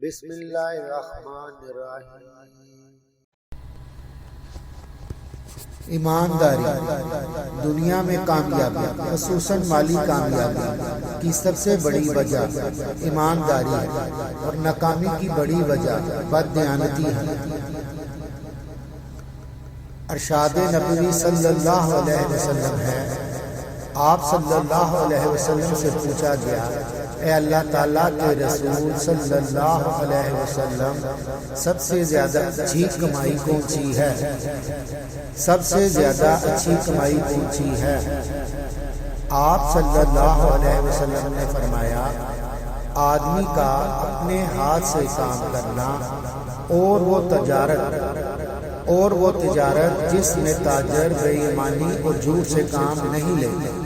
بسم اللہ الرحمن الرحیم۔ ایمانداری دنیا میں کامیابی، خصوصاً مالی کامیابی کی سب سے بڑی وجہ ایمانداری ہے، اور ناکامی کی بڑی وجہ بددیانتی ہے۔ ارشاد نبوی صلی اللہ علیہ وسلم ہے، آپ صلی اللہ علیہ وسلم سے پوچھا گیا، اے اللہ تعالیٰ کے رسول صلی اللہ علیہ وسلم، سب سے زیادہ اچھی کمائی کون سی ہے؟ سب سے زیادہ اچھی کمائی کون سی ہے؟ آپ صلی اللہ علیہ وسلم نے فرمایا، آدمی کا اپنے ہاتھ سے کام کرنا، اور وہ تجارت جس میں تاجر بے ایمانی اور جھوٹ سے کام نہیں لیتے۔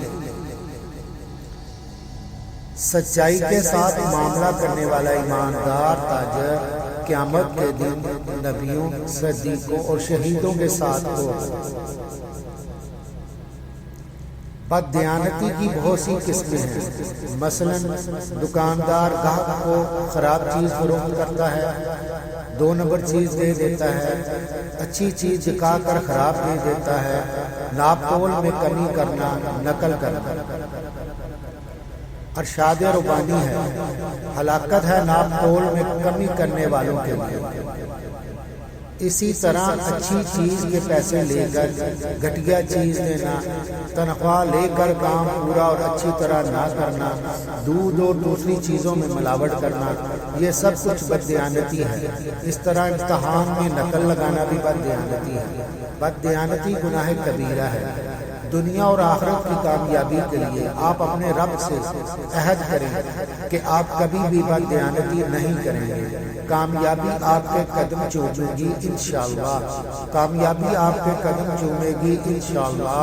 سچائی کے ساتھ معاملہ کرنے والا ایماندار تاجر قیامت کے دن نبیوں، صدیقوں اور شہیدوں کے ساتھ ہوگا۔ بددیانتی کی بہت سی قسمیں ہیں، مثلا دکاندار گاہک کو خراب چیز فروخت کرتا ہے، 2 نمبر چیز دے دیتا ہے، اچھی چیز دکھا کر خراب دے دیتا ہے، ناپ تول میں کمی کرنا، نقل کرنا۔ ارشاد ربانی ہے، ہلاکت ہے ناپ تول میں کمی کرنے والوں کے لیے۔ اسی طرح اچھی چیز کے پیسے لے کر گھٹیا چیز لینا، تنخواہ لے کر کام پورا اور اچھی طرح نہ کرنا، دودھ اور دوسری چیزوں میں ملاوٹ کرنا، یہ سب کچھ بددیانتی ہے۔ اس طرح امتحان میں نقل لگانا بھی بددیانتی ہے۔ بددیانتی گناہ کبیرہ ہے۔ دنیا اور آخرت کی کامیابی کے لیے آپ اپنے رب سے عہد کریں کہ آپ کبھی بھی بددیانتی نہیں کریں گے۔ کامیابی آپ کے قدم چومے گی انشاءاللہ، کامیابی آپ کے قدم چومے گی انشاءاللہ۔